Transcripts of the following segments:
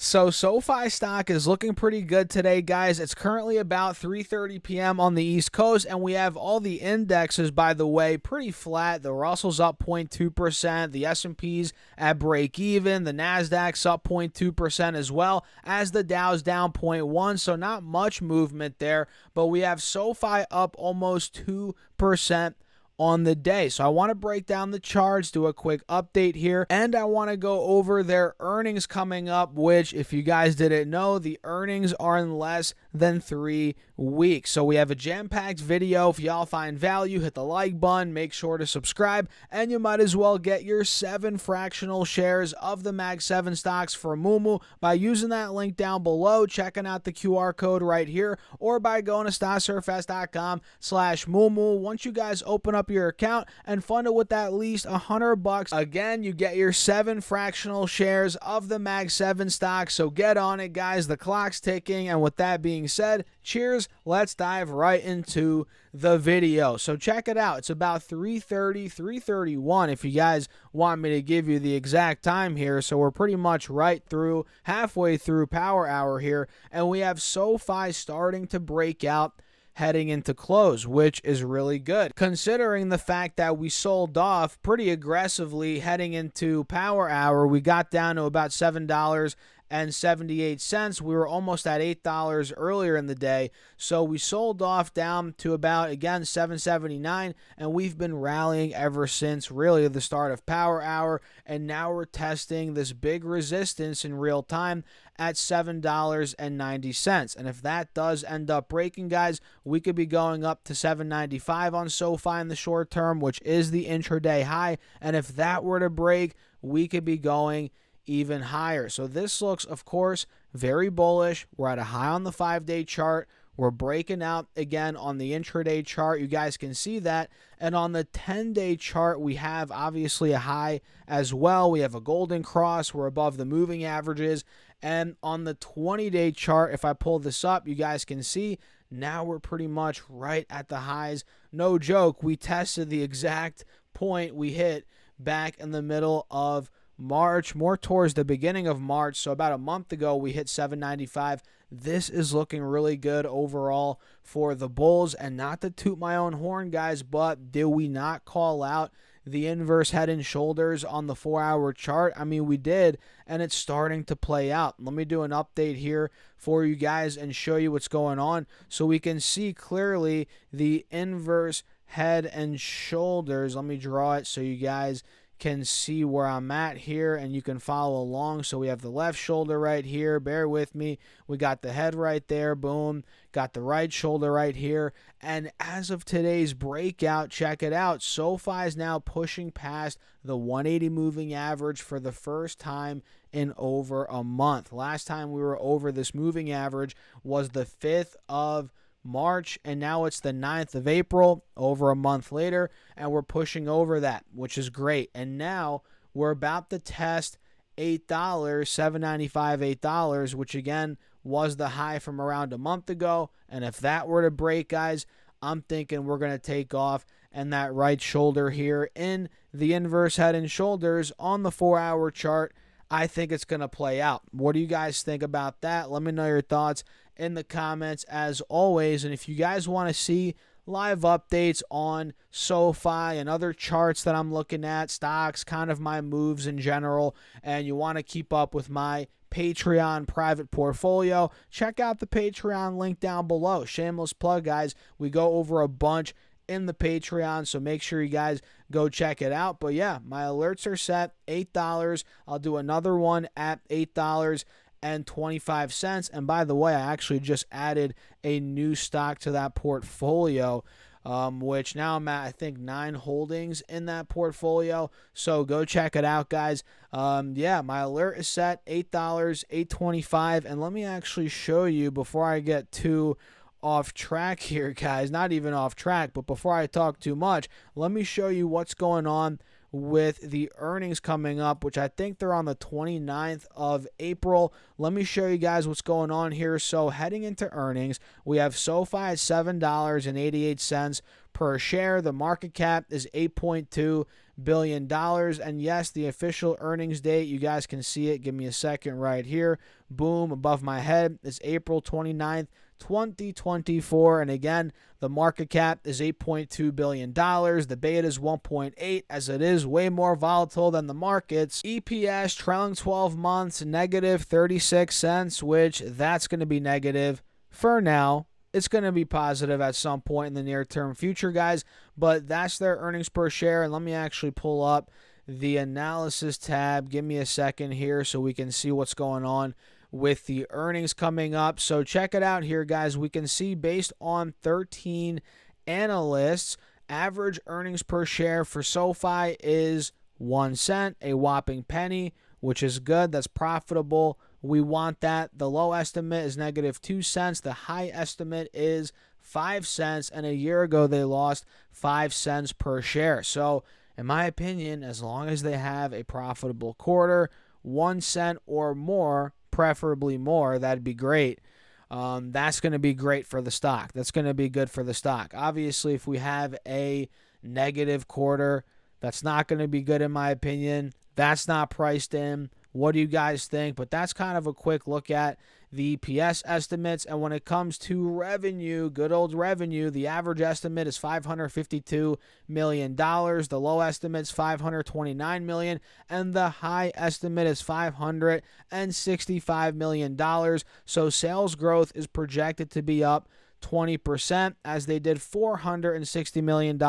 So SoFi stock is looking pretty good today, guys. It's currently about 3:30 p.m. on the East Coast, and we have all the indexes, by the way, pretty flat. The Russell's up 0.2%, the S&P's at break even, the Nasdaq's up 0.2% as well, as the Dow's down 0.1%, so not much movement there, but we have SoFi up almost 2% on the day. So I want to break down the charts, do a quick update here, and I want to go over their earnings coming up, which, if you guys didn't know, the earnings are in less than 3 weeks. So we have a jam-packed video. If y'all find value, hit the like button, make sure to subscribe, and you might as well get your 7 fractional shares of the Mag 7 stocks for Moomoo by using that link down below, checking out the QR code right here, or by going to stocksurfs.com/Moomoo. Once you guys open up your account and fund it with at least $100, again, you get your 7 fractional shares of the Mag 7 stock. So get on it, guys. The clock's ticking. And with that being said, cheers. Let's dive right into the video. So check it out. It's about 3:30, 3:31 if you guys want me to give you the exact time here. So we're pretty much right through, halfway through power hour here, and we have SoFi starting to break out heading into close, which is really good considering the fact that we sold off pretty aggressively heading into power hour. We got down to about $7.78. We were almost at $8 earlier in the day, so we sold off down to about, again, $7.79, and we've been rallying ever since really the start of power hour, and now we're testing this big resistance in real time at $7.90. And if that does end up breaking, guys, we could be going up to $7.95 on SoFi in the short term, which is the intraday high, and if that were to break, we could be going even higher. So this looks, of course, very bullish. We're at a high on the 5-day chart. We're breaking out again on the intraday chart. You guys can see that. And on the 10-day chart, we have obviously a high as well. We have a golden cross. We're above the moving averages. And on the 20-day chart, if I pull this up, you guys can see now we're pretty much right at the highs. No joke. We tested the exact point we hit back in the middle of March, more towards the beginning of March. So about a month ago, we hit $7.95. This is looking really good overall for the bulls. And not to toot my own horn, guys, but did we not call out the inverse head and shoulders on the 4-hour chart? I mean, we did, and it's starting to play out. Let me do an update here for you guys and show you what's going on so we can see clearly the inverse head and shoulders. Let me draw it so you guys can see where I'm at here and you can follow along. So we have the left shoulder right here. Bear with me. We got the head right there. Boom. Got the right shoulder right here. And as of today's breakout, check it out. SoFi is now pushing past the 180 moving average for the first time in over a month. Last time we were over this moving average was the 5th of March, and now it's the 9th of April, over a month later, and we're pushing over that, which is great. And now we're about to test $8, $7.95, $8, which again was the high from around a month ago. And if that were to break, guys, I'm thinking we're going to take off, and that right shoulder here in the inverse head and shoulders on the 4-hour chart, I think it's going to play out. What do you guys think about that? Let me know your thoughts in the comments as always. And if you guys want to see live updates on SoFi and other charts that I'm looking at, stocks, kind of my moves in general, and you want to keep up with my Patreon private portfolio, check out the Patreon link down below. Shameless plug, guys. We go over a bunch in the Patreon, so make sure you guys go check it out. But yeah, my alerts are set, $8. I'll do another one at $8.25. And by the way, I actually just added a new stock to that portfolio, which now I'm at, I think, 9 holdings in that portfolio. So go check it out, guys. Yeah, my alert is set, $8, $8.25. And let me actually show you before I get too off track here, guys. Not even off track, but before I talk too much, let me show you what's going on with the earnings coming up, which I think they're on the 29th of April. Let me show you guys what's going on here. So heading into earnings, we have SoFi at $7.88 per share. The market cap is $8.2 billion. And yes, the official earnings date, you guys can see it. Give me a second right here. Boom, above my head. It's April 29th, 2024. And again, the market cap is $8.2 billion. The beta is 1.8, as it is way more volatile than the markets. EPS trailing 12 months, negative 36 cents, which that's going to be negative for now. It's going to be positive at some point in the near-term future, guys, but that's their earnings per share. And let me actually pull up the analysis tab. Give me a second here so we can see what's going on with the earnings coming up. So check it out here, guys. We can see based on 13 analysts, average earnings per share for SoFi is 1 cent, a whopping penny, which is good. That's profitable. We want that. The low estimate is negative 2 cents. The high estimate is 5 cents. And a year ago, they lost 5 cents per share. So in my opinion, as long as they have a profitable quarter, 1 cent or more, preferably more, that'd be great. That's going to be great for the stock. That's going to be good for the stock. Obviously, if we have a negative quarter, that's not going to be good in my opinion. That's not priced in. What do you guys think? But that's kind of a quick look at the EPS estimates. And when it comes to revenue, good old revenue, the average estimate is $552 million. The low estimate is $529 million. And the high estimate is $565 million. So sales growth is projected to be up 20%, as they did $460 million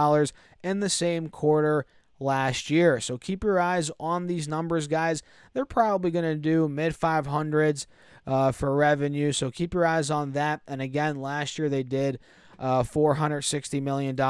in the same quarter last year. So keep your eyes on these numbers, guys. They're probably going to do mid 500s for revenue. So keep your eyes on that. And again, last year they did $460 million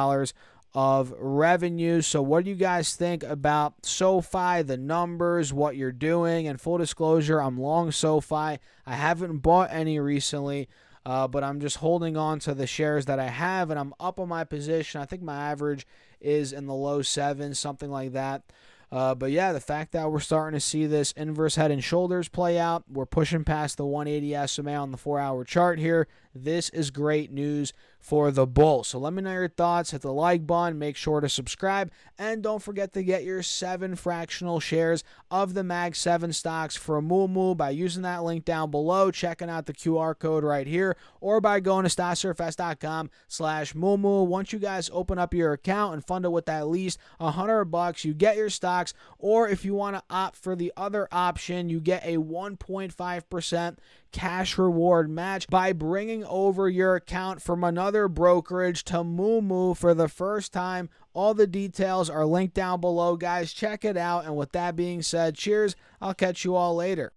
of revenue. So what do you guys think about SoFi, the numbers, what you're doing? And full disclosure, I'm long SoFi. I haven't bought any recently. But I'm just holding on to the shares that I have, and I'm up on my position. I think my average is in the low 7s, something like that. But yeah, the fact that we're starting to see this inverse head and shoulders play out, we're pushing past the 180 SMA on the 4-hour chart here. This is great news for the bull. So let me know your thoughts. Hit the like button. Make sure to subscribe. And don't forget to get your 7 fractional shares of the Mag 7 stocks for Moomoo by using that link down below, checking out the QR code right here, or by going to stocksurfs.com/Moomoo. Once you guys open up your account and fund it with at least $100, you get your stocks. Or if you want to opt for the other option, you get a 1.5% cash reward match by bringing over your account from another brokerage to Moomoo for the first time. All the details are linked down below, guys. Check it out. And with that being said, cheers. I'll catch you all later.